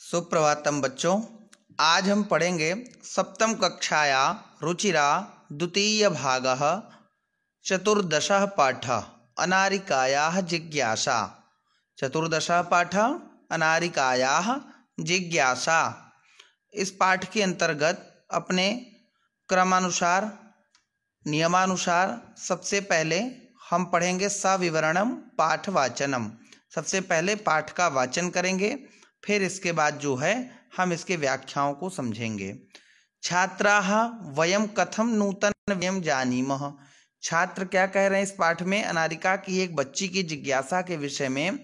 सुप्रभातम बच्चों। आज हम पढ़ेंगे सप्तम कक्षाया रुचिरा द्वितीय भागः चतुर्दशः पाठः अनारिकायाः जिज्ञासा। चतुर्दशः पाठः अनारिकायाः जिज्ञासा। इस पाठ के अंतर्गत अपने क्रमानुसार नियमानुसार सबसे पहले हम पढ़ेंगे सविवरणम पाठवाचनम। सबसे पहले पाठ का वाचन करेंगे, फिर इसके बाद जो है हम इसके व्याख्याओं को समझेंगे। छात्राः वयम कथम नूतन वयम जानीमः। छात्र क्या कह रहे हैं इस पाठ में? अनारिका की एक बच्ची की जिज्ञासा के विषय में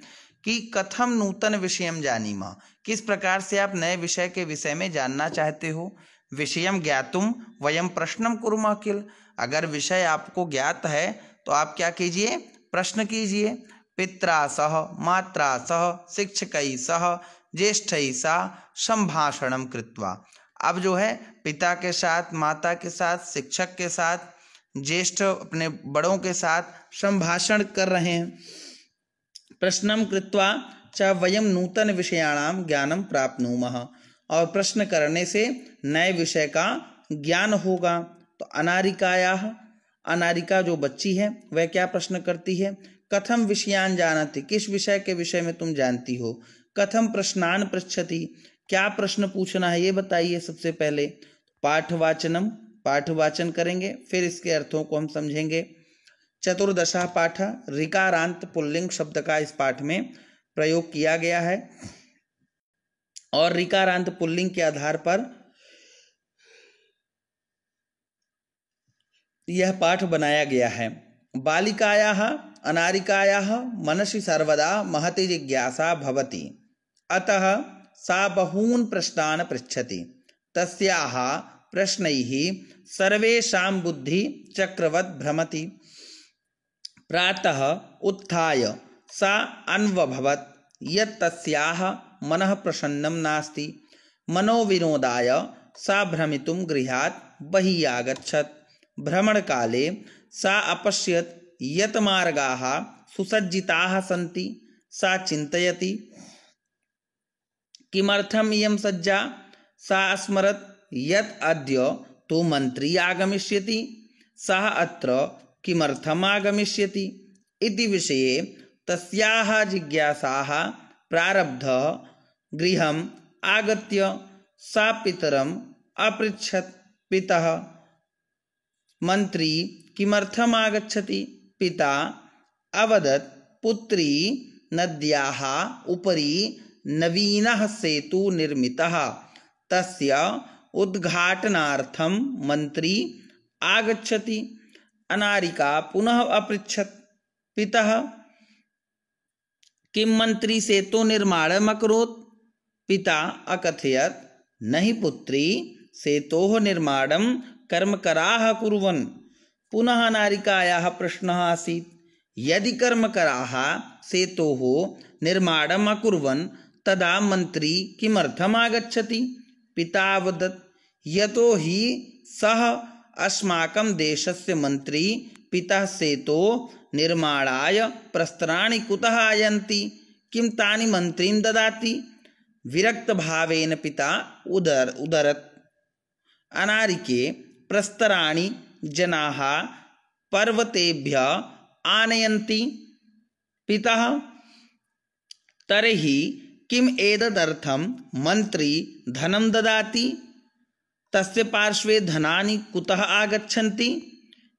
कि कथम नूतन विषयम जानीमः, किस प्रकार से आप नए विषय के विषय में जानना चाहते हो। विषयम ज्ञातुम वयम प्रश्नम कुर्मः किल। अगर विषय आपको ज्ञात है तो आप क्या कीजिए? प्रश्न कीजिए। पित्रा सह मात्रा सह शिक्षकै सह ज्येष्ठै सह संभाषणम कृत्वा। अब जो है पिता के साथ, माता के साथ, शिक्षक के साथ, ज्येष्ठ अपने बड़ों के साथ संभाषण कर रहे हैं। प्रश्नम कृत्वा च वयम नूतन विषयाणाम ज्ञानम प्राप्नुमः। और प्रश्न करने से नए विषय का ज्ञान होगा। तो अनारिका जो बच्ची है वह क्या प्रश्न करती है? कथम विषयान जानति, किस विषय के विषय में तुम जानती हो। कथम प्रश्नान पृच्छति, क्या प्रश्न पूछना है ये बताइए। सबसे पहले पाठवाचनम, पाठवाचन करेंगे, फिर इसके अर्थों को हम समझेंगे। चतुर्दशा पाठ, ऋकारांत पुल्लिंग शब्द का इस पाठ में प्रयोग किया गया है और ऋकारांत पुल्लिंग के आधार पर यह पाठ बनाया गया है। बालिकायाः अनारिकायाः मनसि सर्वदा महती जिज्ञासा भवति, अतः सा बहून् प्रश्नान् पृच्छति। तस्याः प्रश्नैः सर्वेषां बुद्धि चक्रवत् भ्रमति। प्रातः उत्थाय सा अन्वभवत् यत् तस्याः मनः प्रसन्नं नास्ति। मनोविनोदाय सा भ्रमितुं गृहात् बहिः आगच्छत्। भ्रमणकाले सा अपश्यत् यत् मार्गाः सुसज्जिताः सन्ति। सा चिन्तयति किमर्थम् इयं सज्जा। सा स्मरत् यत् अद्य तु मन्त्री आगमिष्यति, सः अत्र किमर्थम् आगमिष्यति इति विषये तस्याः जिज्ञासाः प्रारब्धः। गृहम् आगत्य सा पितरम् अपृच्छत्, पितः मन्त्री किमर्थम् आगच्छति। पिता अवदत्, पुत्री नद्याः उपरि नवीनः सेतु निर्मितः, तस्य उद्घाटनार्थं मन्त्री आगच्छति। अनारिका पुनः अपृच्छत्, पितः किं मन्त्री सेतु निर्माणम् अकरोत्। पिता अकथयत्, नहि पुत्री, सेतोः निर्माणं कर्मकराः अकुर्वन्। पुनः अनारिकायाः प्रश्नः आसीत्, यदि कर्मकराः सेतोः निर्माणम् अकुर्वन् तदा मन्त्री किमर्थम् आगच्छति। पिता अवदत्, यतो हि सः अस्माकं देशस्य मन्त्री। पिता सेतोः निर्माणाय प्रस्त्राणि कुतः आयान्ति, किं तानि मन्त्रीं ददाति। विरक्तभावेन पिता उदरत्। अनारिके प्रस्तराणि जनाः पर्वतेभ्यः आनयन्ति। पितः तर्हि किम् एतदर्थं मन्त्री धनं ददाति, तस्य पार्श्वे धनानि कुतः आगच्छन्ति।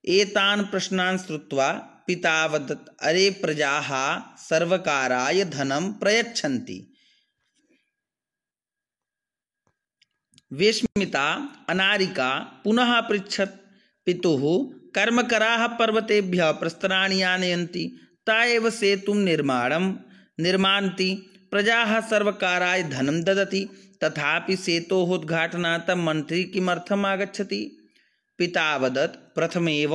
एतान् प्रश्नान् श्रुत्वा पिता वदत्, अरे प्रजाः सर्वकाराय धनं प्रयच्छन्ति। विस्मिता अनारिका पुनः पृच्छत्, पितुः कर्मकराः पर्वतेभ्यः प्रस्तराणि आनयन्ति, ता एव सेतुं निर्मान्ति। प्रजाः सर्वकाराय धनं ददति, तथापि सेतोः उद्घाटनार्थं मन्त्री किमर्थम् आगच्छति। पिता वदत्, प्रथमेव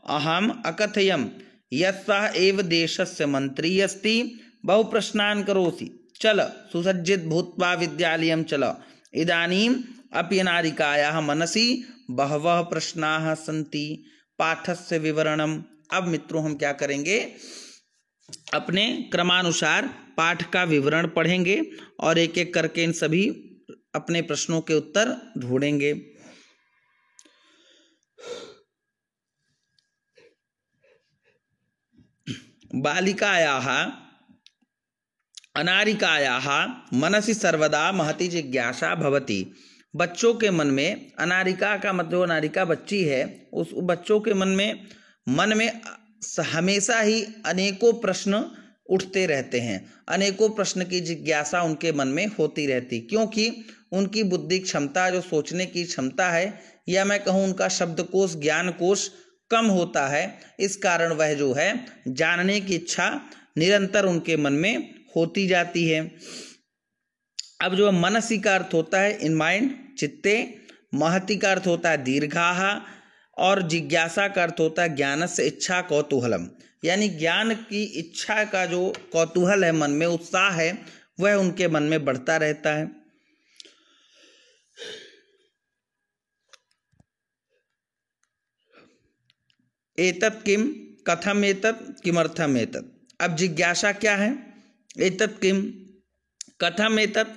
अहम् अकथयम् यत् सः एव देशस्य मन्त्री अस्ति। बहु प्रश्नान् करोसि, चल सुसज्जित भूत्वा विद्यालयं चल। इदानीम् अपि अनारिकायाः मनसि बहवः प्रश्नाः सन्ति। पाठस्य विवरणम। अब मित्रों हम क्या करेंगे? अपने क्रमानुसार पाठ का विवरण पढ़ेंगे और एक एक करके इन सभी अपने प्रश्नों के उत्तर ढूंढेंगे। बालिकायाः अनारिकायाः मनसि सर्वदा महती जिज्ञासा भवति। बच्चों के मन में, अनारिका का मतलब अनारिका बच्ची है, उस बच्चों के मन में हमेशा ही अनेकों प्रश्न उठते रहते हैं, अनेकों प्रश्न की जिज्ञासा उनके मन में होती रहती, क्योंकि उनकी बुद्धि क्षमता, जो सोचने की क्षमता है, या मैं कहूँ उनका शब्दकोश, ज्ञान कोश कम होता है। इस कारण वह जो है जानने की इच्छा निरंतर उनके मन में होती जाती है। अब जो मनसी का अर्थ होता है इन माइंड, चित्ते, महति का अर्थ होता है दीर्घाह, और जिज्ञासा का अर्थ होता है ज्ञानस्य इच्छा कौतूहलम, यानी ज्ञान की इच्छा का जो कौतूहल है, मन में उत्साह है, वह उनके मन में बढ़ता रहता है। एतत् किम, कथम एतत्, किमर्थम एतत्। अब जिज्ञासा क्या है? एतत् किम, कथम एतत्,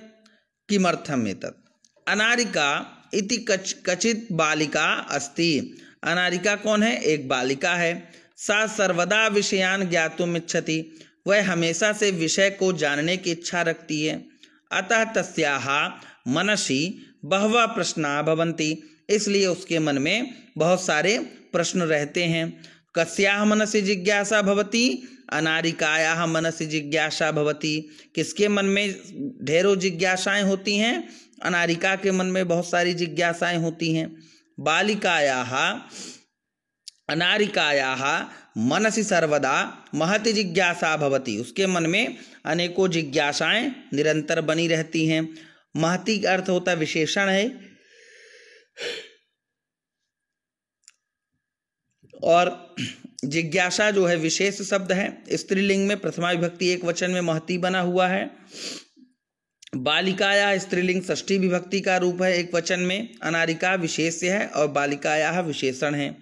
किमर्थम एतत्। अनारिका इति कचित बालिका अस्ति। अनारिका कौन है? एक बालिका है। सा सर्वदा विषयान ज्ञातुम इच्छति, वह हमेशा से विषय को जानने की इच्छा रखती है। अतः तस्याः मनसि बहवः प्रश्नाः भवन्ति, इसलिए उसके मन में बहुत सारे प्रश्न रहते हैं। कस्याः मनसि जिज्ञासा भवति? अनारिकायाः मनसि जिज्ञासा भवति। किसके मन में ढेरों जिज्ञासाएं होती हैं? अनारिका के मन में बहुत सारी जिज्ञासाएं होती हैं। बालिकायाः अनारिकायाः मनसि सर्वदा महती जिज्ञासा भवति, उसके मन में अनेकों जिज्ञासाएं निरंतर बनी रहती हैं। महती का अर्थ होता है विशेषण है, और जिज्ञासा जो है विशेष शब्द है। स्त्रीलिंग में प्रथमा विभक्ति एक वचन में महती बना हुआ है। बालिकाया स्त्रीलिंग षष्ठी विभक्ति का रूप है एक वचन में। अनारिका विशेष्य है और बालिकाया विशेषण है।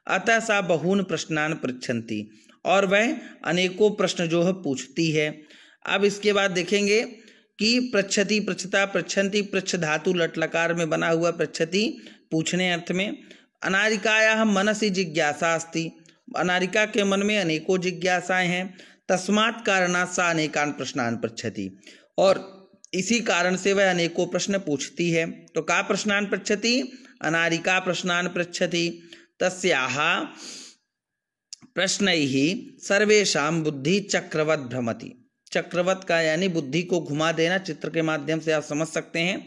अतः सा बहून प्रश्नान पृच्छन्ति, और वह अनेकों प्रश्न जो है पूछती है। अब इसके बाद देखेंगे कि पृच्छति, पृच्छता, पृच्छन्ति, पृच्छ धातु लट लकार में बना हुआ पृच्छति पूछने अर्थ में। अनारिकायाः मनसि जिज्ञासा अस्ति, अनारिका के मन में अनेकों जिज्ञासाएं हैं। तस्मात् कारणात् सा अनेकान प्रश्नान पृच्छति, और इसी कारण से वह अनेकों प्रश्न पूछती है। तो का प्रश्नान पृच्छति? अनारिका प्रश्नान पृच्छति। तस्याः प्रश्नैः सर्वेषां बुद्धि चक्रवत् भ्रमति। चक्रवत का यानी बुद्धि को घुमा देना। चित्र के माध्यम से आप समझ सकते हैं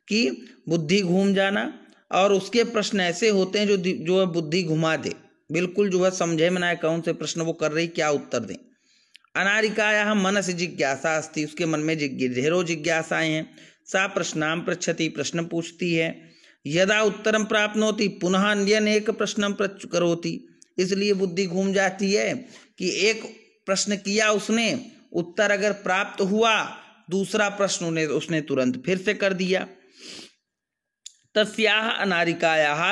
कि बुद्धि घूम जाना, और उसके प्रश्न ऐसे होते हैं जो बुद्धि घुमा दे, बिल्कुल जो है समझे में ना आए कौन से प्रश्न वो कर रही, क्या उत्तर दें। अनारिकायाः मनसि जिज्ञासा अस्ति, उसके मन में ढेरों जिज्ञासाएं हैं। सा प्रश्नाम पृच्छति, प्रश्न पूछती है। यदा उत्तरम प्राप्नोति पुनः अन्यनेक प्रश्नम करोति, इसलिए बुद्धि घूम जाती है कि एक प्रश्न किया उसने, उत्तर अगर प्राप्त हुआ, दूसरा प्रश्न उसने तुरंत फिर से कर दिया। तस्याः अनारिकायाः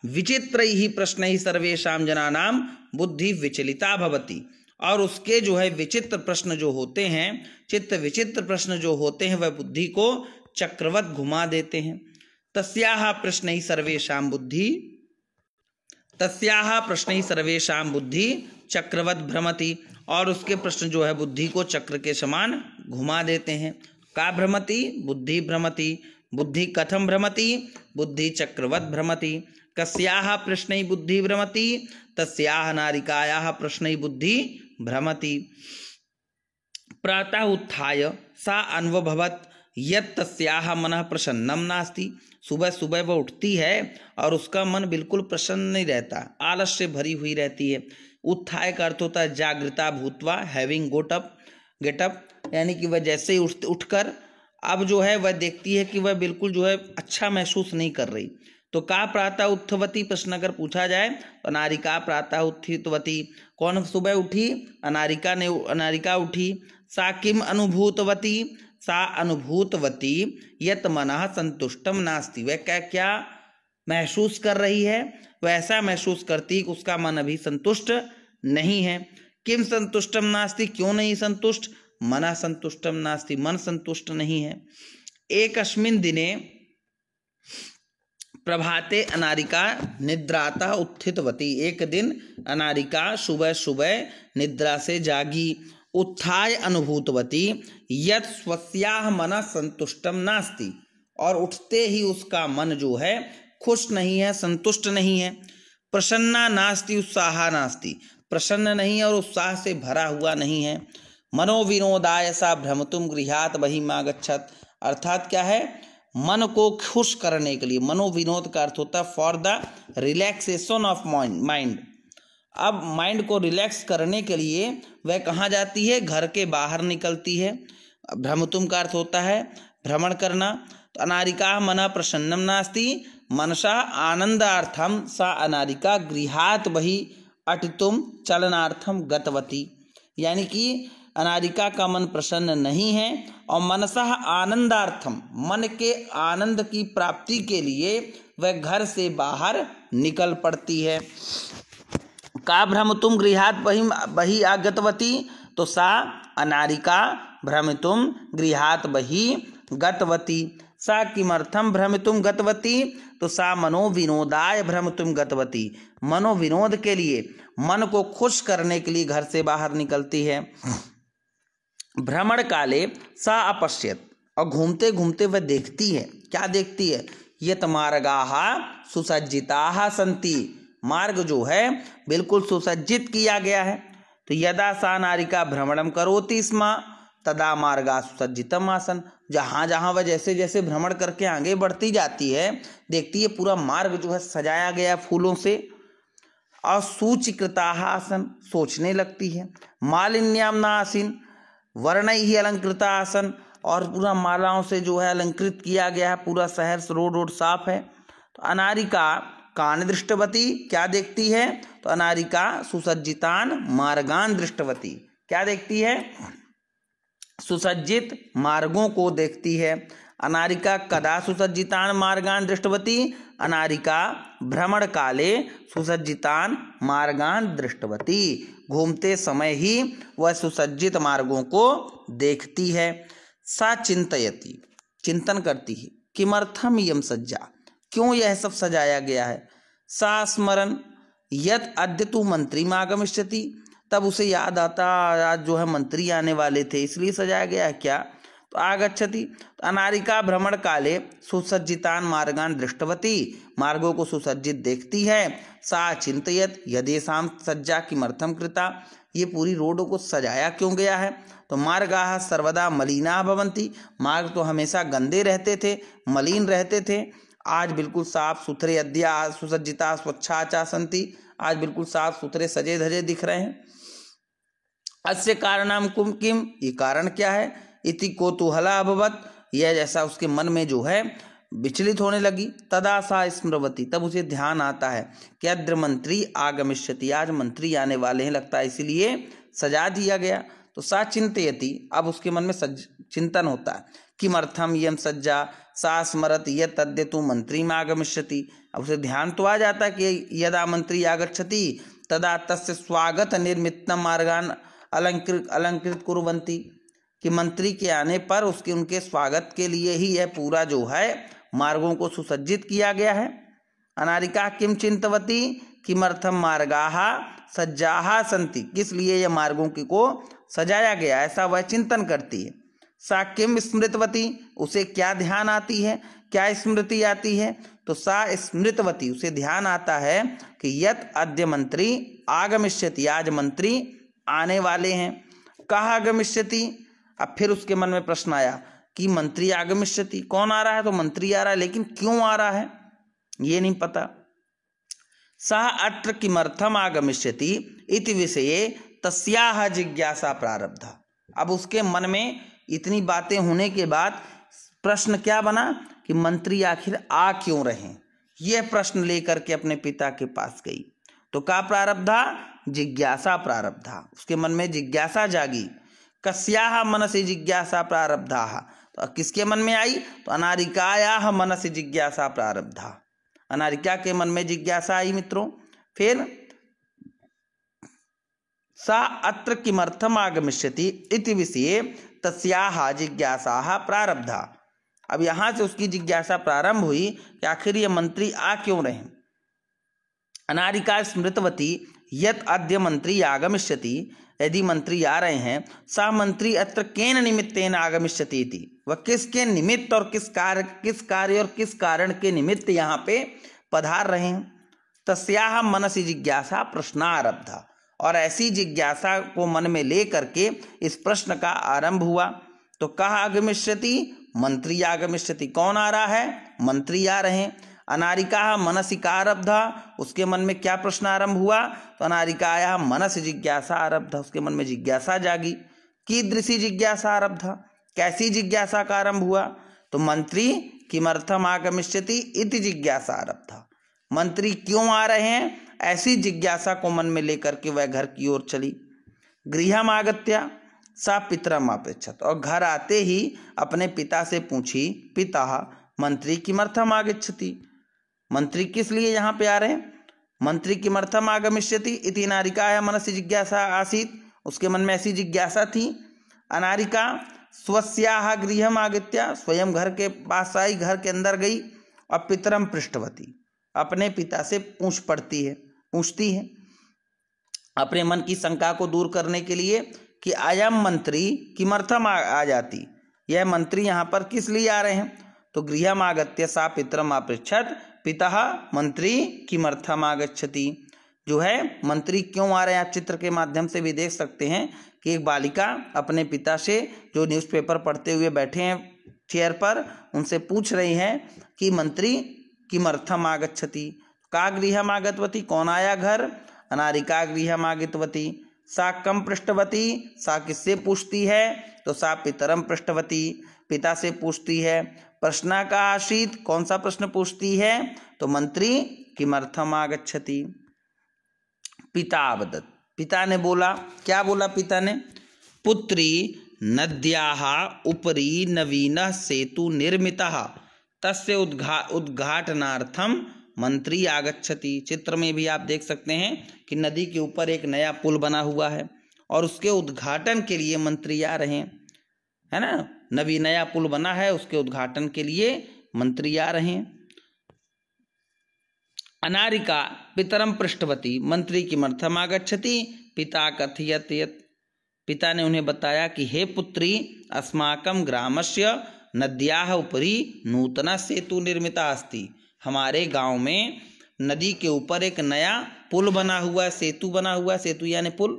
विचित्रैः प्रश्नैः सर्वेषां जनानां बुद्धि विचलिता भवति, और उसके जो है विचित्र प्रश्न जो होते हैं, चित्त विचित्र प्रश्न जो होते हैं, वह बुद्धि को चक्रवत घुमा देते हैं। तस्याः प्रश्नैः सर्वेषां बुद्धि चक्रवत भ्रमति, और उसके प्रश्न जो है बुद्धि को चक्र के समान घुमा देते हैं। का भ्रमति? बुद्धि भ्रमति। बुद्धि कथम भ्रमति? बुद्धि चक्रवत भ्रमति। कस्याः प्रश्नैः बुद्धि भ्रमति? तस्याः नारिकायाः प्रश्नैः बुद्धि भ्रमति। प्रातः उत्थाय सा अन्वभवत् यत् तस्याः मनः प्रसन्नं नास्ति। सुबह सुबह वह उठती है और उसका मन बिल्कुल प्रसन्न नहीं रहता, आलस से भरी हुई रहती है। उत्थाय का अर्थ होता है जागृता भूतवा, हैविंग गेटअप, यानी कि वह जैसे ही उठकर अब जो है वह देखती है कि वह बिल्कुल जो है अच्छा महसूस नहीं कर रही। तो का प्रातः उत्थवती प्रश्न अगर पूछा जाए तो अनारिका प्रातः उत्थितवती, कौन सुबह उठी? अनारिका उठी। सा किम अनुभूतवती? सा अनुभूतवती यत् मनः संतुष्टम नास्ति, वह क्या महसूस कर रही है? वह ऐसा महसूस करती कि उसका मन अभी संतुष्ट नहीं है। किम संतुष्टम नास्ति, क्यों नहीं संतुष्ट? मनः संतुष्टम नास्ति, मन संतुष्ट नहीं है। एकस्मिन् दिने प्रभाते अनारिका निद्रातः उत्थितवती, एक दिन अनारिका सुबह सुबह निद्रा से जागी। उत्थाय अनुभूतवती यत् स्वस्याः मनः संतुष्टम नास्ति, और उठते ही उसका मन जो है खुश नहीं है, संतुष्ट नहीं है। प्रसन्ना नास्ति उत्साहा नास्ति, प्रसन्न नहीं है और उत्साह से भरा हुआ नहीं है। मनोविनोदाय सा भ्रमतुम गृहात् बहिमागच्छत्, अर्थात क्या है, मन को खुश करने के लिए, मनोविनोद का अर्थ होता है for the relaxation of mind. अब माइंड को रिलैक्स करने के लिए वह कहाँ जाती है? घर के बाहर निकलती है। भ्रमतुम का अर्थ होता है भ्रमण करना। तो अनारिका मनः प्रसन्नम नास्ति मनसा आनंदार्थम सा अनारिका गृहात् बहि अटितुम चलनार्थम गतवती, यानी कि अनारिका का मन प्रसन्न नहीं है और मनसा आनंदार्थम, मन के आनंद की प्राप्ति के लिए वह घर से बाहर निकल पड़ती है। का भ्रमतुम गृहात् बहि आगतवती, तो सा अनारिका भ्रमितुम गृहात् बहि गतवती। सा किमर्थम भ्रमितुम गतवती, तो सा मनोविनोदाय भ्रमितुम गतवती, मनोविनोद के लिए, मन को खुश करने के लिए घर से बाहर निकलती है। भ्रमण काले सा अपश्यत, और घूमते घूमते वह देखती है, क्या देखती है? यत मार्गाः सुसज्जिताः सन्ति, मार्ग जो है बिल्कुल सुसज्जित किया गया है। तो यदा सा नारिका भ्रमणम करोति स्म तदा मार्गा सुसज्जितम आसन, जहाँ जहाँ वह जैसे जैसे भ्रमण करके आगे बढ़ती जाती है, देखती है पूरा मार्ग जो है सजाया गया फूलों से। असुचिकृताः आसन, सोचने लगती है। मालिन्याम न आसीन वर्णैः अलंकृता आसन, और पूरा मालाओं से जो है अलंकृत किया गया है, पूरा शहर रोड साफ है। तो अनारिका कान दृष्टवती, क्या देखती है? तो अनारिका सुसज्जितान मार्गान दृष्टवती, क्या देखती है? सुसज्जित मार्गों को देखती है। अनारिका कदा सुसज्जितान मार्गान दृष्टवती, अनारिका भ्रमण काले सुसज्जितान मार्गान दृष्टवती, घूमते समय ही वह सुसज्जित मार्गों को देखती है। सा चिंतयति, चिंतन करती है। किमर्थम इयं सज्जा, क्यों यह सब सजाया गया है? सा स्मरन यत् अद्य तु मंत्री आगमिष्यति, तब उसे याद आता आज जो है मंत्री आने वाले थे, इसलिए सजाया गया है क्या? तो आगच्छति, तो अनारिका भ्रमण काले सुसज्जितान मार्गान दृष्टवती, मार्गों को सुसज्जित देखती है। सा चिंतयत यदेषां सज्जा किमर्थम कृता, ये पूरी रोड को सजाया क्यों गया है? तो मार्गाः सर्वदा मलिनाः भवन्ति, मार्ग तो हमेशा गंदे रहते थे, मलिन रहते थे, आज बिल्कुल साफ सुथरे, अद्य सुसज्जिता स्वच्छा च सन्ति, आज बिल्कुल साफ सुथरे सजे धजे दिख रहे हैं। अस्य कारणाम कुम किम, ये कारण क्या है? इति कौतूहला अभवत, यह जैसा उसके मन में जो है विचलित होने लगी। तदा सा स्मृवती, तब उसे ध्यान आता है कि अद्य मंत्री आगमिष्यति, आज मंत्री आने वाले हैं, लगता है इसीलिए सजा दिया गया। तो सा चिंतयति, अब उसके मन में चिंतन होता है। किमर्थम इयं सज्जा, सा स्मरत यत् अद्य तु मंत्री आगमिष्यति, अब उसे ध्यान तो आ जाता है कि यदा मंत्री आगच्छति तदा तस्य स्वागत निर्मितम मार्गान अलंकृत कुर्वन्ति, कि मंत्री के आने पर उनके स्वागत के लिए ही यह पूरा जो है मार्गों को सुसज्जित किया गया है। अनारिका किम चिंतवती किमर्थम मार्गाः सज्जाः सन्ति, किस लिए यह मार्गों को सजाया गया, ऐसा वह चिंतन करती है। सा किम स्मृतवती, उसे क्या ध्यान आती है, क्या स्मृति आती है? तो सा स्मृतवती, उसे ध्यान आता है कि यत् अद्य मंत्री आगमिष्यति, आज मंत्री आने वाले हैं। कहाँ आगमिष्यति, अब फिर उसके मन में प्रश्न आया कि मंत्री आगमिष्यति, कौन आ रहा है? तो मंत्री आ रहा है, लेकिन क्यों आ रहा है ये नहीं पता। सः अत्र किमर्थम आगमिष्यति इति विषये तस्याः जिज्ञासा प्रारब्धा, अब उसके मन में इतनी बातें होने के बाद प्रश्न क्या बना कि मंत्री आखिर आ क्यों रहे, यह प्रश्न लेकर के अपने पिता के पास गई। तो का प्रारब्धा? जिज्ञासा प्रारब्धा, उसके मन में जिज्ञासा जागी। कस्याः मनसि जिज्ञासा प्रारब्धा, तो किसके मन में आई? तो अनारिकायाः मनसि जिज्ञासा प्रारब्धा, अनारिका के मन में जिज्ञासा आई मित्रों। फिर सा अत्र किमर्थम आगमिष्यति इति विषये तस्याः जिज्ञासाः प्रारब्धा। अब यहाँ से उसकी जिज्ञासा प्रारंभ हुई कि आखिर ये मंत्री आ क्यों रहे। अनारिका स्मृतवती यत् अद्य मंत्री आगमिष्यति, यदि मंत्री आ रहे हैं, सा मंत्री अत्र केन निमित्तेन आगमिष्यति इति, वह किसके निमित्त और किस कार्य और किस कारण के निमित्त यहाँ पे पधार रहे हैं। तस्याः मनसि जिज्ञासा प्रश्नारब्धा, और ऐसी जिज्ञासा को मन में ले करके इस प्रश्न का आरंभ हुआ। तो कहा आगमिष्यति, मंत्री आगमिष्यति, कौन आ रहा है, मंत्री आ रहे हैं। अनारिका मनसिकारब्धा, उसके मन में क्या प्रश्न आरंभ हुआ, तो अनारिकाया मनस जिज्ञासा आरब्धा, उसके मन में जिज्ञासा जागी। कीदृशी जिज्ञासा आरब्धा, कैसी जिज्ञासा का आरंभ हुआ, तो मंत्री किमर्थम आगमिष्यति इति जिज्ञासा आरब्धा, मंत्री क्यों आ रहे हैं, ऐसी जिज्ञासा को मन में लेकर के वह घर की ओर चली। गृहम आगत्या सा पितरम अपृच्छत, और घर आते ही अपने पिता से पूछी, पिता मंत्री किमर्थम आगच्छति, मंत्री किस लिए यहाँ पे आ रहे हैं। मंत्री किमर्थम आगमिष्यति इति नारिकाया मनसि जिज्ञासा आसीत, उसके मन में ऐसी जिज्ञासा थी। अनारिका स्वस्याः गृहम आगत्या, स्वयं घर के पास आई, घर के अंदर गई, और पितरम पृष्ठवती, अपने पिता से पूछती है अपने मन की शंका को दूर करने के लिए कि अयम मंत्री किमर्थम आ जाती, यह मंत्री यहाँ पर किस लिए आ रहे हैं। तो गृहम आगत्य सा पितरम अपृच्छत, पिता मंत्री किमर्थम आगच्छति, जो है मंत्री क्यों आ रहे हैं। आप चित्र के माध्यम से भी देख सकते हैं कि एक बालिका अपने पिता से, जो न्यूज़पेपर पढ़ते हुए बैठे हैं चेयर पर, उनसे पूछ रही हैं कि मंत्री किमर्थम आगच्छति। का गृहम आगतवती, कौन आया घर। अनारिका गृहम आगतवती, सा कम पृष्ठवती, सा किससे पूछती है, तो सा पितरम पृष्ठवती, पिता से पूछती है। प्रश्न का आशीत, कौन सा प्रश्न पूछती है, तो मंत्री किमर्थम आगच्छति। पिता अवदत्, पिता ने बोला, क्या बोला पिता ने, पुत्री नद्याः उपरि नवीनः सेतु निर्मितः तस्य उद्घाटनार्थम मंत्री आगच्छति। चित्र में भी आप देख सकते हैं कि नदी के ऊपर एक नया पुल बना हुआ है और उसके उद्घाटन के लिए मंत्री आ रहे हैं, है ना। नया पुल बना है, उसके उद्घाटन के लिए मंत्री आ रहे हैं। अनारिका पितरम पृष्ठवती, मंत्री किमर्थम आगच्छति, पिता कथयत यत्, पिता ने उन्हें बताया कि हे पुत्री, अस्माकं ग्रामस्य नद्याः उपरि नूतना सेतु निर्मिता अस्ति, हमारे गांव में नदी के ऊपर एक नया पुल बना हुआ है, सेतु बना हुआ है, सेतु यानी पुल,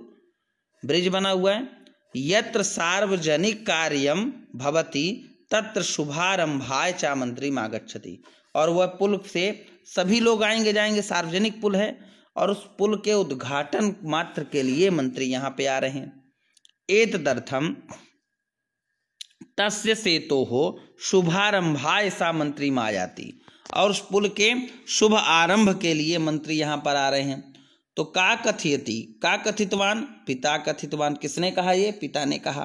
ब्रिज बना हुआ है। यत्र सार्वजनिक कार्यम भवति तत्र शुभारंभाय चा मंत्री आगच्छति, और वह पुल से सभी लोग आएंगे जाएंगे, सार्वजनिक पुल है, और उस पुल के उद्घाटन मात्र के लिए मंत्री यहाँ पे आ रहे हैं। एतदर्थम तस्य सेतोः शुभारंभाय सा मंत्री आ जाती, और उस पुल के शुभ आरंभ के लिए मंत्री यहाँ पर आ रहे हैं। तो का कथयति, का कथितवान, पिता कथितवान, किसने कहा, ये पिता ने कहा।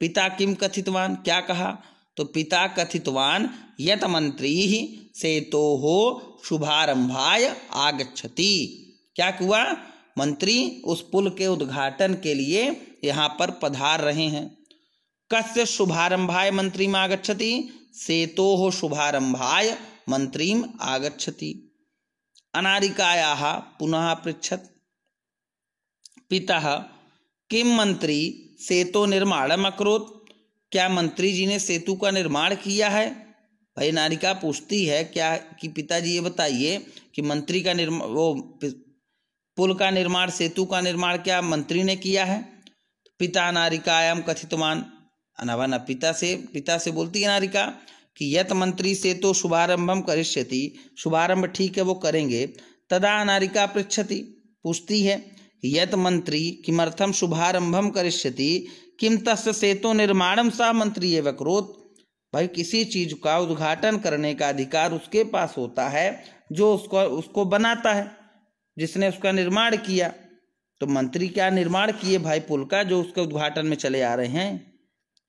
पिता किम कथितवान, क्या कहा, तो पिता कथितवान यत मंत्री सेतोः शुभारंभाय आगच्छति, क्या हुआ, मंत्री उस पुल के उद्घाटन के लिए यहाँ पर पधार रहे हैं। कस्य शुभारंभाय मंत्री आगच्छति, सेतोः शुभारंभाय मंत्री आगच्छति। अनारिकायाः पुनः पृच्छत, पिता किम मंत्री सेतु निर्माणम अकरोत्, क्या मंत्री जी ने सेतु का निर्माण किया है। भाई नारिका पूछती है क्या कि पिताजी ये बताइए कि मंत्री का पुल का निर्माण, सेतु का निर्माण क्या मंत्री ने किया है। पिता नारिकायाम कथितवान, अनवन पिता से बोलती है नारिका कि यत मंत्री सेतु शुभारंभम करिष्यति, शुभारंभ ठीक है वो करेंगे। तदा नारिका पृच्छति, पूछती है यत मंत्री किमर्थम शुभारंभम करिष्यति किम तस्य सेतु निर्माणम सा मंत्री एव करोत्। भाई किसी चीज का उद्घाटन करने का अधिकार उसके पास होता है जो उसको बनाता है, जिसने उसका निर्माण किया। तो मंत्री क्या निर्माण किए भाई पुल का, जो उसके उद्घाटन में चले आ रहे हैं।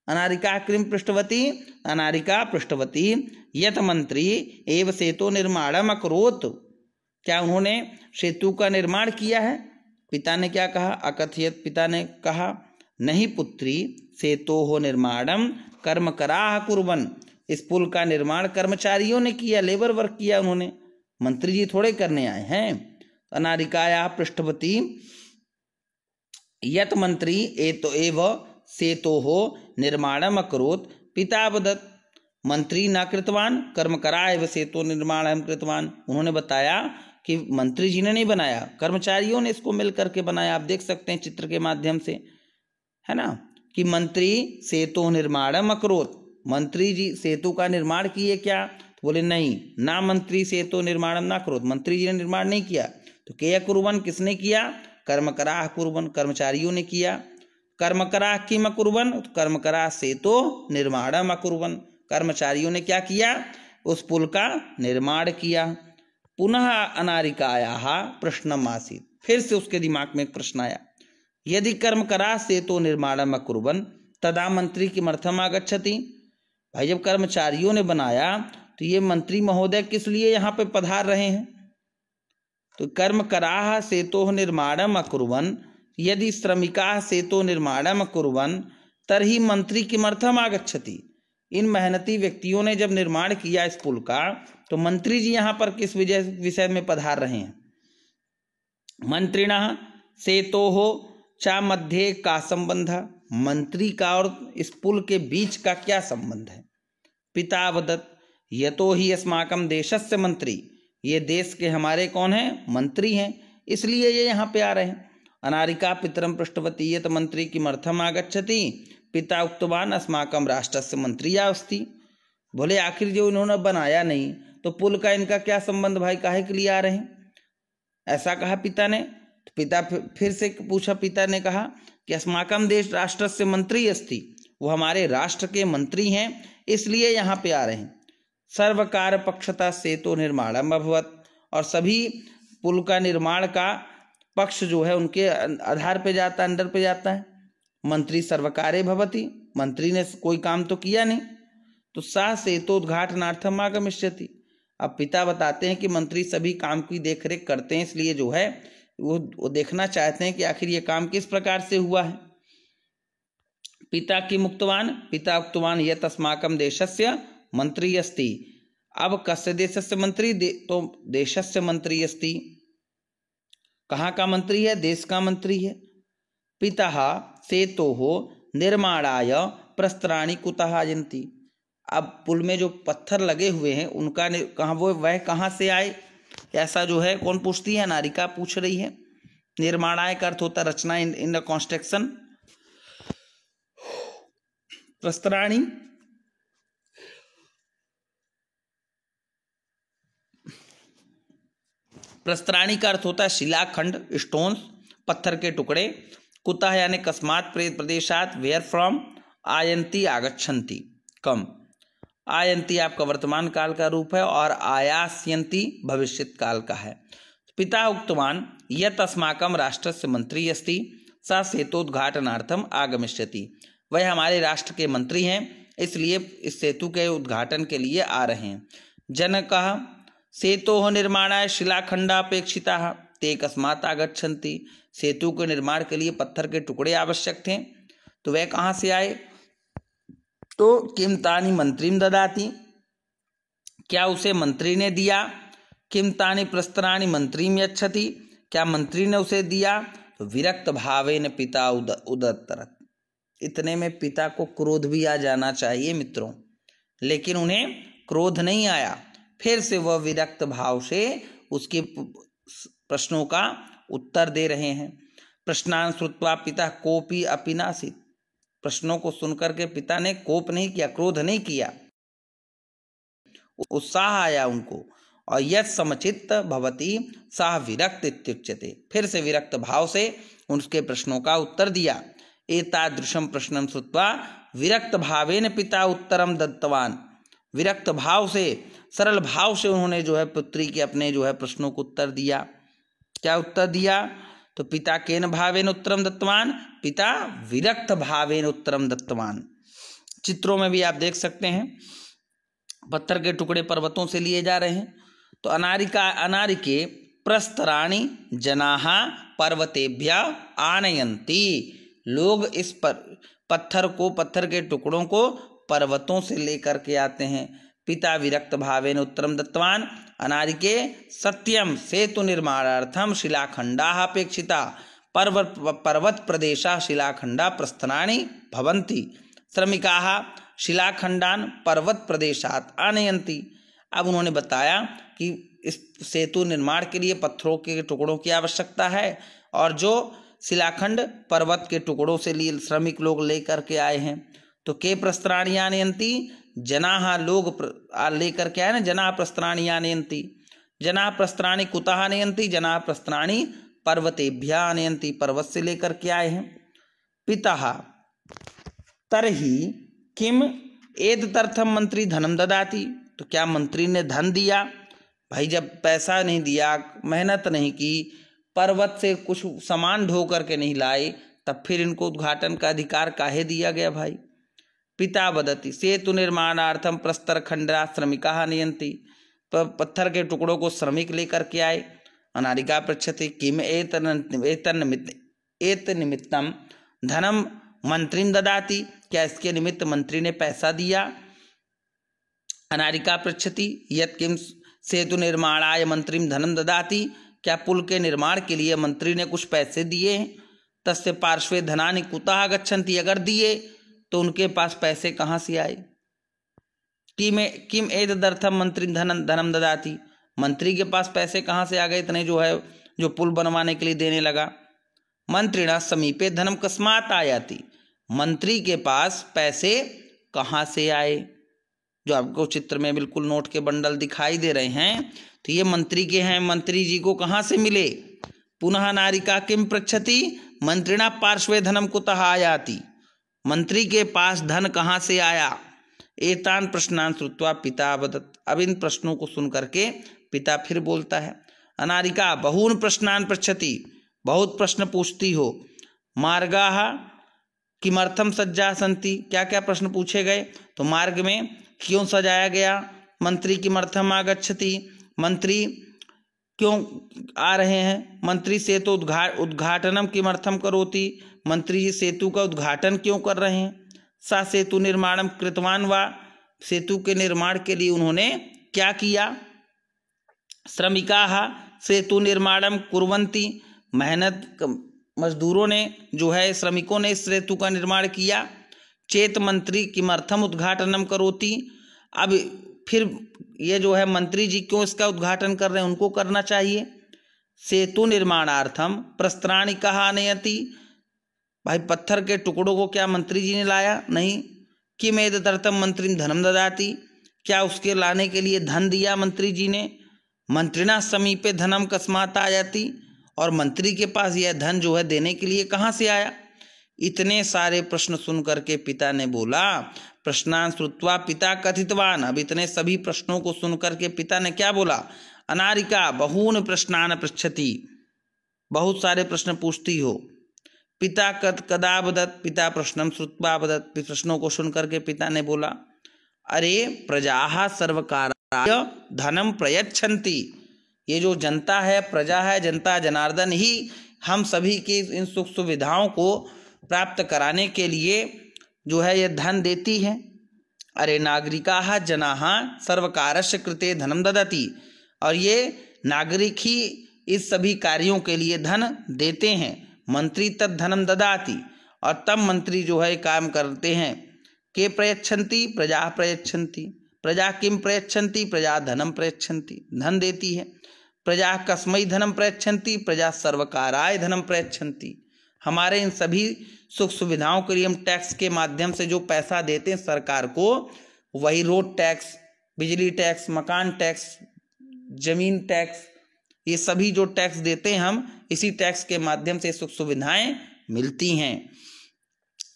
अनारिका किम पृष्ठवती, अनारिका पृष्ठवती यत मंत्री एव सेतु निर्माणम अकरोत्, क्या उन्होंने सेतु का निर्माण किया है। पिता ने क्या कहा, अकथयत, पिता ने कहा, नहीं पुत्री सेतोः निर्माणम कर्मकराः कुर्वन्, इस पुल का निर्माण कर्मचारियों ने किया, लेबर वर्क किया उन्होंने, मंत्री जी थोड़े करने आए हैं। अनारिकाया पृष्ठवती यत मंत्री एतो एव सेतोः निर्माणम अकरोत् पिता वदत्, मंत्री न कृतवान कर्मकरा एव सेतो निर्माणम कृतवान, उन्होंने बताया कि मंत्री जी ने नहीं बनाया, कर्मचारियों ने इसको मिल करके बनाया। आप देख सकते हैं चित्र के माध्यम से, है ना, कि मंत्री सेतु निर्माणम अकरोत्, मंत्री जी सेतु का निर्माण किए क्या, तो बोले नहीं, ना मंत्री सेतु निर्माणम ना करोत्, मंत्री जी ने निर्माण नहीं किया। तो के कुर्वन्, किसने किया, कर्मकराः कुर्वन्, कर्मचारियों ने किया। कर्मकराः किम अकुर्वन्, कर्मकराः सेतो निर्माणम अकुर्वन्, कर्मचारियों ने क्या किया, उस पुल का निर्माण किया। पुनः अनारिकायाः प्रश्नम आसीत्, फिर से उसके दिमाग में एक प्रश्न आया, यदि कर्मकराः सेतो निर्माणम अकुर्वन् तदा मंत्री किमर्थम आगच्छति, भाई जब कर्मचारियों ने बनाया तो ये मंत्री महोदय किस लिए यहाँ पे पधार रहे हैं। तो कर्मकराः सेतोः निर्माणम अकुर्वन्, यदि श्रमिकाः सेतो निर्माणम अकुर्वन् तर्हि मंत्री किमर्थम आगच्छति, इन मेहनती व्यक्तियों ने जब निर्माण किया इस पुल का, तो मंत्री जी यहाँ पर किस विषय में पधार रहे हैं। मंत्रिणः सेतोः चा मध्ये का संबंध, मंत्री का और इस पुल के बीच का क्या संबंध है। पिता वदत्, यतो ही अस्माकं देशस्य मंत्री, ये देश के हमारे कौन हैं, मंत्री हैं, इसलिए ये यहाँ पे आ रहे हैं। अनारिका पितरम पृष्ठवती यत मंत्री किमर्थम आगच्छति, पिता उक्तवान अस्माकं राष्ट्रस्य मंत्री अस्ति, बोले आखिर जो इन्होंने बनाया नहीं तो पुल का इनका क्या संबंध, भाई काहे के लिए आ रहे हैं, ऐसा कहा पिता ने। तो पिता फिर से पूछा, पिता ने कहा कि अस्माकं देश राष्ट्रस्य मंत्री अस्ति, वो हमारे राष्ट्र के मंत्री हैं, इसलिए यहाँ पे आ रहे हैं। सर्वकार पक्षता सेतु निर्माणम अभवत्, और सभी पुल का निर्माण का पक्ष जो है उनके आधार पे जाता है, अंडर पे जाता है। मंत्री सर्वकारे भवति, मंत्री ने कोई काम तो किया नहीं, तो सा सेतोद्घाटनार्थम आगमिष्यति। अब पिता बताते हैं कि मंत्री सभी काम की देखरेख करते हैं, इसलिए जो है वो देखना चाहते हैं कि आखिर ये काम किस प्रकार से हुआ है। पिता की मुक्तवान, पिता उक्तवान यत् अस्माकं देशस्य मंत्री अस्ति, अब कस्य देशस्य मंत्री, तो देशस्य मंत्री अस्ति, कहाँ का मंत्री है, देश का मंत्री है। पिता सेतोः निर्माणाय प्रस्तराणि कुतः आयन्ति, अब पुल में जो पत्थर लगे हुए हैं उनका कहाँ, वह कहाँ से आए, ऐसा जो है कौन पूछती है, नारिका पूछ रही है। निर्माणाय का अर्थ होता रचना, इन द कंस्ट्रक्शन। प्रस्तराणि, प्रस्तराणि का अर्थ होता है शिलाखंड, स्टोन्स, पत्थर के टुकड़े। कुतः यानी कस्मात् प्रदेशात, वेयर फ्रॉम। आयन्ति आगच्छन्ति, कम। आयन्ति आपका वर्तमान काल का रूप है और आयास्यन्ति भविष्यत काल का है। पिता उक्तवान यत् अस्माकं राष्ट्रस्य मंत्री अस्ति सा सेतोद्घाटनार्थम आगमिष्यति, वह हमारे राष्ट्र के मंत्री हैं, इसलिए इस सेतु के उद्घाटन के लिए आ रहे हैं। जनकः सेतोः निर्माणाय शिलाखंडापेक्षिताः ते कस्मात् आगच्छन्ति, सेतु के निर्माण के लिए पत्थर के टुकड़े आवश्यक थे, तो वह कहाँ से आए। तो किम तानि मंत्रीम ददाति, क्या उसे मंत्री ने दिया। किम तानि प्रस्तराणि मंत्रीम यच्छति, क्या मंत्री ने उसे दिया। तो विरक्त भावेन पिता उदत्तरत्, इतने में पिता को क्रोध भी आ जाना चाहिए मित्रों, लेकिन उन्हें क्रोध नहीं आया। फिर से वह विरक्त भाव से उसके प्रश्नों का उत्तर दे रहे हैं। प्रश्नान् श्रुत्वा पिता कोपी अपि नासीत्, प्रश्नों को सुनकर के पिता ने कोप नहीं किया, क्रोध नहीं किया, उत्साह आया उनको। और यत् समचित्त भवति सः विरक्त इत्युच्यते, फिर से विरक्त भाव से उसके प्रश्नों का उत्तर दिया। एतादृशं प्रश्नं श्रुत्वा विरक्त भावेन पिता उत्तरम दत्तवान, विरक्त भाव से, सरल भाव से उन्होंने जो है पुत्री के अपने जो है प्रश्नों को उत्तर दिया। क्या उत्तर दिया। तो पिता केन भावेन उत्तरम दत्तवान, पिता विरक्त भावेन उत्तरम दत्तवान। चित्रों में भी आप देख सकते हैं पत्थर के टुकड़े पर्वतों से लिए जा रहे हैं। तो अनारिके प्रस्तराणि जनाः पर्वतेभ्य आनयन्ति। लोग इस पत्थर के टुकड़ों को पर्वतों से लेकर के आते हैं। पिता विरक्त भावेन उत्तरम दत्तवान अनारिके सत्यम सेतु निर्माणार्थम शिलाखंडाः अपेक्षिता पर्वत प्रदेशा शिलाखंडा प्रस्थानानि भवन्ति श्रमिकाः शिलाखंडान पर्वत प्रदेशात आनयन्ति। अब उन्होंने बताया कि इस सेतु निर्माण के लिए पत्थरों के टुकड़ों की आवश्यकता है और जो शिलाखंड पर्वत के टुकड़ों से लिए श्रमिक लोग लेकर के आए हैं। तो के प्रस्त्राणी आनयन्ति जनाः लोग लेकर के आए ना, जनाः प्रस्त्राणी आनयन्ति। जनाः प्रस्त्राणी कुतः आनयन्ति? जनाः प्रस्त्राणी पर्वतेभ्यः आनयन्ति, पर्वत से लेकर के आए हैं। पितः तर्हि किम एतदर्थं मंत्री धनम ददाति? तो क्या मंत्री ने धन दिया? भाई जब पैसा नहीं दिया, मेहनत नहीं की, पर्वत से कुछ सामान ढो करके नहीं लाए, तब फिर इनको उद्घाटन का अधिकार काहे दिया गया भाई? पिता वदति सेतु निर्माणार्थम प्रस्तर खंडा श्रमिकाः नयन्ति। पत्थर के टुकड़ों को श्रमिक लेकर के आए। अनारिका पृच्छति किम एत निमित्तम धनम मंत्रीम ददाति? क्या इसके निमित्त मंत्री ने पैसा दिया? अनारिका पृच्छति यत् किम सेतु निर्माणाय मंत्रीम धनम ददाति? क्या पुल के निर्माण के लिए मंत्री ने कुछ पैसे दिए हैं? तस्य पार्श्वे धनानि कुतः गच्छन्ति? अगर दिए तो उनके पास पैसे कहाँ से आए? किम एतदर्थम मंत्री धनम ददाति? मंत्री के पास पैसे कहाँ से आ गए इतने जो पुल बनवाने के लिए देने लगा? मंत्रिणा समीपे धनम कस्मात् आयाति? मंत्री के पास पैसे कहाँ से आए? जो आपको चित्र में बिल्कुल नोट के बंडल दिखाई दे रहे हैं, तो ये मंत्री के हैं। मंत्री जी को कहाँ से मिले? पुनः नारिका किम पृच्छति मंत्रिणा पार्श्वे धनम कुतः आयाति? मंत्री के पास धन कहाँ से आया? एतान प्रश्नान श्रुत्वा पिता वदत्। अब इन प्रश्नों को सुन करके पिता फिर बोलता है। अनारिका बहून प्रश्नान पृच्छति, बहुत प्रश्न पूछती हो। मार्गाः किमर्थम सज्जा सन्ति? क्या क्या प्रश्न पूछे गए? तो मार्ग में क्यों सजाया गया? मंत्री किमर्थम आगच्छति? मंत्री क्यों आ रहे हैं? मंत्री सेतु उद्घाटनम किमर्थम करोति? मंत्री जी सेतु का उद्घाटन क्यों कर रहे हैं? सा सेतु निर्माणम कृतवान वा? सेतु के निर्माण के लिए उन्होंने क्या किया? श्रमिकाः सेतु निर्माणम कुर्वन्ति, मेहनत मजदूरों ने जो है श्रमिकों ने इस सेतु का निर्माण किया। चेत मंत्री किमर्थम उद्घाटनम करोति? अब फिर ये जो है मंत्री जी क्यों इसका उद्घाटन कर रहे हैं? उनको करना चाहिए। सेतु निर्माणार्थम प्रस्त्राणि कः आनयति? भाई पत्थर के टुकड़ों को क्या मंत्री जी ने लाया? नहीं। किम एतदर्थम मंत्री धनम ददाति? क्या उसके लाने के लिए धन दिया मंत्री जी ने? मंत्रिणा समीपे धनम कस्मात् आयाति? और मंत्री के पास यह धन जो है देने के लिए कहाँ से आया? इतने सारे प्रश्न सुन करके पिता ने बोला। प्रश्नान श्रुत्वा पिता कथितवान। अब इतने सभी प्रश्नों को सुन करके पिता ने क्या बोला? अनारिका बहून प्रश्नान पृच्छति, बहुत सारे प्रश्न पूछती हो। पिता कदा वदत्? पिता प्रश्नम श्रुत्वा वदत्। प्रश्नों को सुन करके पिता ने बोला, अरे प्रजाः सर्वकाराय धनम प्रयच्छन्ति। ये जो जनता है, प्रजा है, जनता जनार्दन ही हम सभी की इन सुख सुविधाओं को प्राप्त कराने के लिए जो है ये धन देती है। अरे नागरिकाः जनाः सर्वकारस्य कृते धनम ददति। और ये नागरिक ही इस सभी कार्यों के लिए धन देते हैं। मंत्री तद धनम ददाति, और तब मंत्री जो है काम करते हैं। के प्रयच्छन्ति? प्रजा प्रयच्छन्ति। प्रजा किम प्रयच्छन्ति? प्रजा धनम प्रयच्छन्ति, धन देती है। प्रजा कस्मै धनम प्रयच्छन्ति? प्रजा सर्वकाराय धनम प्रयच्छन्ति। हमारे इन सभी सुख सुविधाओं के लिए हम टैक्स के माध्यम से जो पैसा देते हैं सरकार को, वही रोड टैक्स, बिजली टैक्स, मकान टैक्स, जमीन टैक्स, ये सभी जो टैक्स देते हैं हम, इसी टैक्स के माध्यम से सुख सुविधाएं मिलती हैं।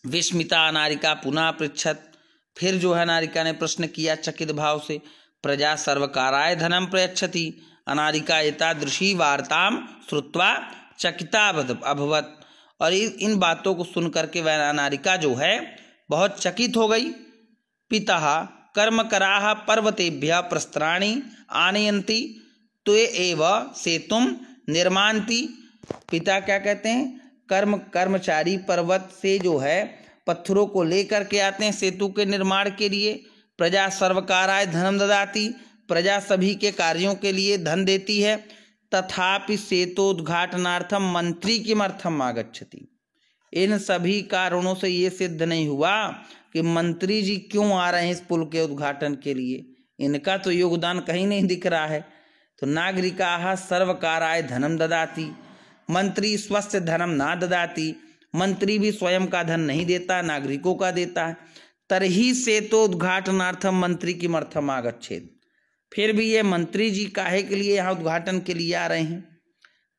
विस्मिता नारिका पुनः पृच्छत। फिर जो है नारिका ने प्रश्न किया चकित भाव से। प्रजा सर्वकाराय धनम प्रयच्छति। अनारिका एतादृशी वार्ताम श्रुत्वा चकिता अभवत। और इन बातों को सुन करके वह अनारिका जो है बहुत चकित हो गई। पिता कर्मकराः पर्वतेभ्यः प्रस्त्राणि आनयन्ति ते एव सेतुं निर्मान्ति। पिता क्या कहते हैं, कर्मचारी पर्वत से जो है पत्थरों को लेकर के आते हैं सेतु के निर्माण के लिए। प्रजा सर्वकाराय धनम ददाति, प्रजा सभी के कार्यों के लिए धन देती है। तथापि सेतोद्घाटनार्थम मंत्री किमर्थम आगच्छति, इन सभी कारणों से ये सिद्ध नहीं हुआ कि मंत्री जी क्यों आ रहे हैं इस पुल के उद्घाटन के लिए, इनका तो योगदान कहीं नहीं दिख रहा है। तो नागरिकाः सर्वकाराय धनम ददाति, मंत्री स्वस्य धनम ना ददाति, मंत्री भी स्वयं का धन नहीं देता, नागरिकों का देता है। तरही सेतोद्घाटनार्थम मंत्री किमर्थम आगच्छेत्, फिर भी ये मंत्री जी काहे के लिए यहाँ उद्घाटन के लिए आ रहे हैं।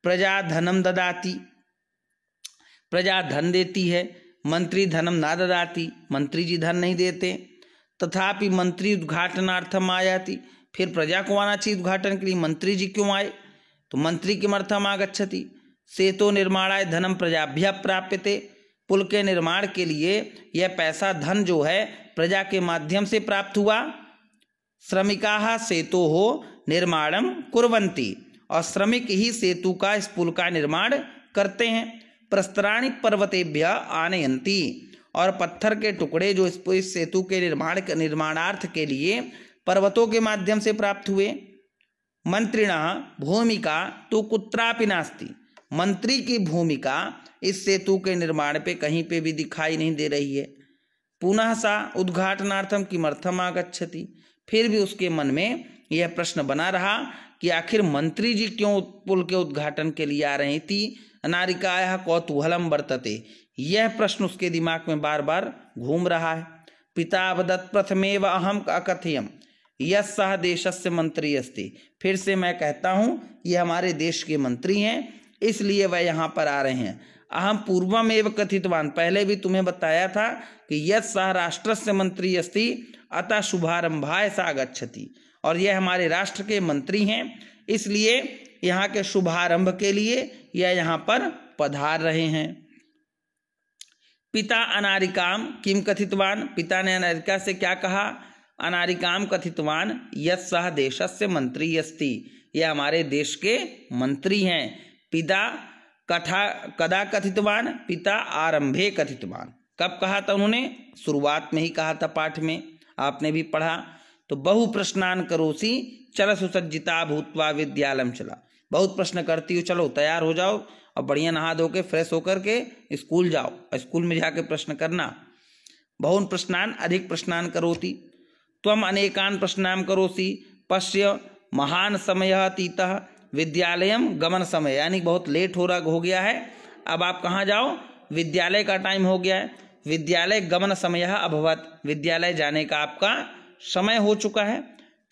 प्रजा धनम ददाति, प्रजा धन देती है, मंत्री धनम ना ददाति, मंत्री जी धन नहीं देते। तथापि मंत्री उद्घाटनार्थम आयाति, फिर प्रजा को आना चाहिए उद्घाटन के लिए, मंत्री जी क्यों आए। तो मंत्री किमर्थम आगच्छति, सेतु निर्माणाय धनम प्रजाभ्यः प्राप्यते, पुल के निर्माण के लिए यह पैसा धन जो है प्रजा के माध्यम से प्राप्त हुआ। श्रमिकाः सेतोः निर्माणं कुर्वन्ति, और श्रमिक ही सेतु का इस पुल का निर्माण करते हैं। प्रस्तराणि पर्वतेभ्यः आनयन्ति, और पत्थर के टुकड़े जो इस सेतु के निर्माणार्थ के लिए पर्वतों के माध्यम से प्राप्त हुए। मंत्रिणः भूमिका तु कुत्रापि नास्ति, मंत्री की भूमिका इस सेतु के निर्माण पे कहीं पे भी दिखाई नहीं दे रही है। पुनः सा उद्घाटनार्थम किमर्थम आगच्छति, फिर भी उसके मन में यह प्रश्न बना रहा कि आखिर मंत्री जी क्यों पुल के उद्घाटन के लिए आ रही थी। अनारिकायाः कौतूहलम वर्तते, यह प्रश्न उसके दिमाग में बार बार घूम रहा है। पिता अवदत् प्रथमेव अहम अकथयम यस सह देशस्य मंत्री अस्ति, फिर से मैं कहता हूँ ये हमारे देश के मंत्री हैं, इसलिए वह यहाँ पर आ रहे हैं। अहम पूर्वमेव कथितवान, पहले भी तुम्हें बताया था कि यस सह राष्ट्रस्य मंत्री अस्ति अतः शुभारंभाय सा आगच्छति, और यह हमारे राष्ट्र के मंत्री हैं, इसलिए यहाँ के शुभारंभ के लिए यह यहाँ पर पधार रहे हैं। पिता अनारिकाम किम कथितवान, पिता ने अनारिका से क्या कहा। अनारिकाम कथितवान यस सह देशस्य मंत्री अस्ति, यह हमारे देश के मंत्री हैं। पिता कदा कथितवान, पिता आरंभे कथितवान, कब कहा था उन्होंने, शुरुआत में ही कहा था, पाठ में आपने भी पढ़ा। तो बहु प्रश्नान करोसि चल सुसज्जिता भूत्वा विद्यालयम चला, बहुत प्रश्न करती हो, चलो तैयार हो जाओ और बढ़िया नहा धो के फ्रेश होकर के स्कूल जाओ, स्कूल में जाके प्रश्न करना। बहुन प्रश्नान अधिक प्रश्नान करोति, त्वम अनेकान प्रश्नान करोसि पश्य महान समयः अतीतः विद्यालयम गमन समय, यानी बहुत लेट हो गया है, अब आप कहाँ जाओ, विद्यालय का टाइम हो गया है। विद्यालय गमन समयः अभवत्, विद्यालय जाने का आपका समय हो चुका है।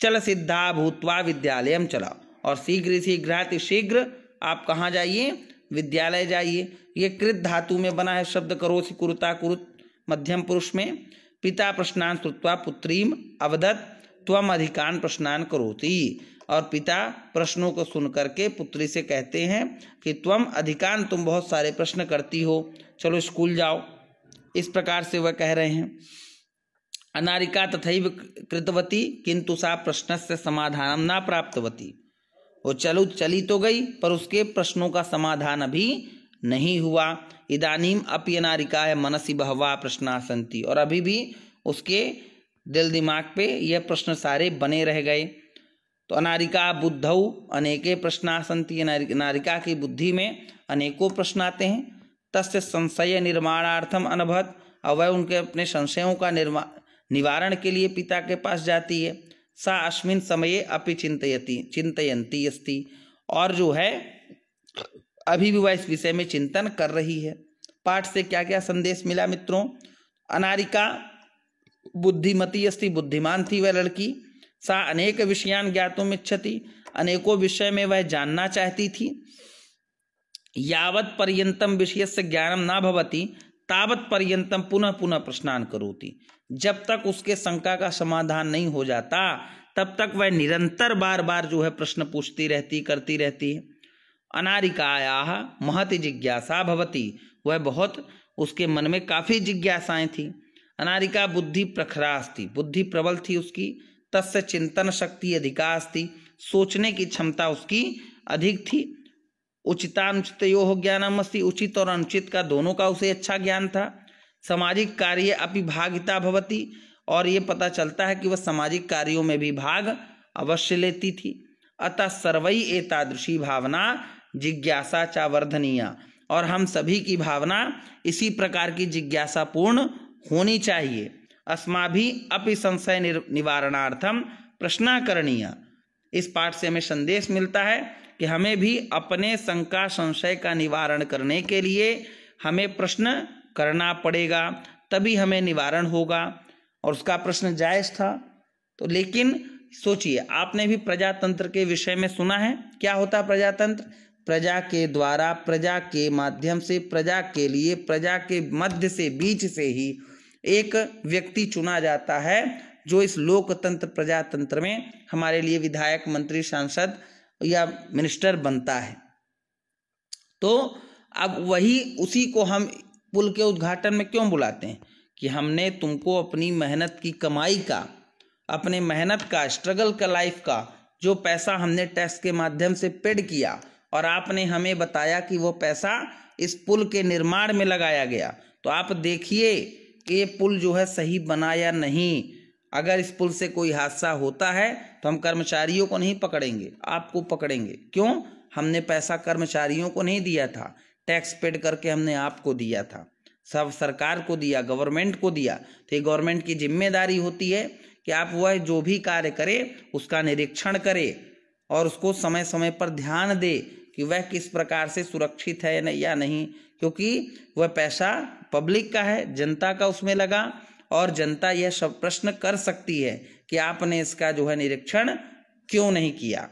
चल सिद्धा भूत्वा विद्यालयम चला, और शीघ्र शीघ्राति शीघ्र आप कहाँ जाइए, विद्यालय जाइए। ये कृत धातु में बना है शब्द, करोसि कुरुता कुरुत मध्यम पुरुष में। पिता प्रश्नान श्रुत्वा पुत्रीम अवदत् त्वम अधिकान प्रश्नान करोति, और पिता प्रश्नों को सुन करके पुत्री से कहते हैं कि त्वम अधिकान, तुम बहुत सारे प्रश्न करती हो, चलो स्कूल जाओ, इस प्रकार से वह कह रहे हैं। अनारिका तथैव कृतवती किंतु सा प्रश्नस्य समाधानं न प्राप्तवती, वो चली तो गई पर उसके प्रश्नों का समाधान अभी नहीं हुआ। इदानीम अपि अनारिकाय मनसि बहवा प्रश्ना सन्ति, और अभी भी उसके दिल दिमाग पे यह प्रश्न सारे बने रह गए। तो अनारिका बुद्धौ अनेके प्रश्ना सन्ति, अनारिका की बुद्धि में अनेकों प्रश्न आते हैं। तस्य संशय निर्माणार्थम अनभत, और वह उनके अपने संशयों का निवारण के लिए पिता के पास जाती है। सा अस्मिन् समये अपि चिंतयन्ती अस्ति, और जो है अभी भी वह इस विषय में चिंतन कर रही है। पाठ से क्या क्या संदेश मिला मित्रों। अनारिका बुद्धिमती अस्ति, बुद्धिमान थी वह लड़की। सा अनेक विषयान ज्ञातुम इच्छति, अनेकों विषय में वह जानना चाहती थी। यावत् पर्यंतम विषयस्य ज्ञानम न भवति तावत् पर्यंतम पुनः पुनः प्रश्नान करोति, जब तक उसके शंका का समाधान नहीं हो जाता तब तक वह निरंतर बार बार जो है प्रश्न पूछती रहती, करती रहती है। अनारिकायाः महति जिज्ञासा भवति, वह बहुत उसके मन में काफी जिज्ञासाएं थी। अनारिका बुद्धि प्रखरा अस्ति, बुद्धि प्रबल थी उसकी। तस्य चिंतन शक्ति अधिका अस्ति, सोचने की क्षमता उसकी अधिक थी। उचितानुचितयोः ज्ञानमस्ति, उचित और अनुचित का दोनों का उसे अच्छा ज्ञान था। सामाजिक कार्ये अपि भागिता भवति, और ये पता चलता है कि वह सामाजिक कार्यों में भी भाग अवश्य लेती थी। अतः सर्वै एतादृशी भावना जिज्ञासा च वर्धनीया, और हम सभी की भावना इसी प्रकार की जिज्ञासापूर्ण होनी चाहिए। अस्माभिः अपि संशय निवारणार्थम प्रश्न करणीय। इस पाठ से हमें संदेश मिलता है कि हमें भी अपने शंका संशय का निवारण करने के लिए हमें प्रश्न करना पड़ेगा, तभी हमें निवारण होगा। और उसका प्रश्न जायज़ था। तो लेकिन सोचिए, आपने भी प्रजातंत्र के विषय में सुना है। क्या होता है प्रजातंत्र? प्रजा के द्वारा, प्रजा के माध्यम से, प्रजा के लिए, प्रजा के मध्य से, बीच से ही एक व्यक्ति चुना जाता है जो इस लोकतंत्र प्रजातंत्र में हमारे लिए विधायक, मंत्री, सांसद या मिनिस्टर बनता है। तो अब वही उसी को हम पुल के उद्घाटन में क्यों बुलाते हैं कि हमने तुमको अपनी मेहनत की कमाई का, अपने मेहनत का, स्ट्रगल का, लाइफ का जो पैसा हमने टैक्स के माध्यम से पेड किया, और आपने हमें बताया कि वो पैसा इस पुल के निर्माण में लगाया गया। तो आप देखिए कि ये पुल जो है सही बना या नहीं। अगर इस पुल से कोई हादसा होता है तो हम कर्मचारियों को नहीं पकड़ेंगे, आपको पकड़ेंगे। क्यों? हमने पैसा कर्मचारियों को नहीं दिया था, टैक्स पेड करके हमने आपको दिया था, सब सरकार को दिया, गवर्नमेंट को दिया। तो ये गवर्नमेंट की जिम्मेदारी होती है कि आप वह जो भी कार्य करे उसका निरीक्षण करे और उसको समय समय पर ध्यान दे कि वह किस प्रकार से सुरक्षित है या नहीं, क्योंकि वह पैसा पब्लिक का है, जनता का उसमें लगा, और जनता यह सब प्रश्न कर सकती है कि आपने इसका जो है निरीक्षण क्यों नहीं किया,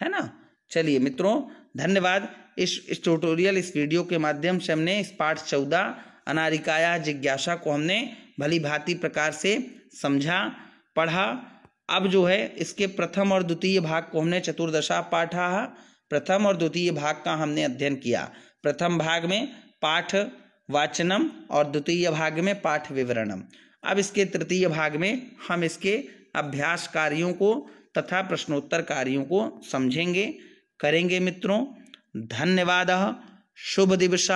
है ना। चलिए मित्रों, धन्यवाद। इस ट्यूटोरियल, इस वीडियो के माध्यम से हमने इस पाठ 14 अनारिकाया जिज्ञासा को हमने भली भांति प्रकार से समझा, पढ़ा। अब जो है इसके प्रथम और द्वितीय भाग को हमने चतुर्दशा पाठा, प्रथम और द्वितीय भाग का हमने अध्ययन किया। प्रथम भाग में पाठ वाचनम और द्वितीय भाग में पाठ विवरणम। अब इसके तृतीय भाग में हम इसके अभ्यास कार्यों को तथा प्रश्नोत्तर कार्यों को समझेंगे, करेंगे। मित्रों, धन्यवाद। शुभ दिवस।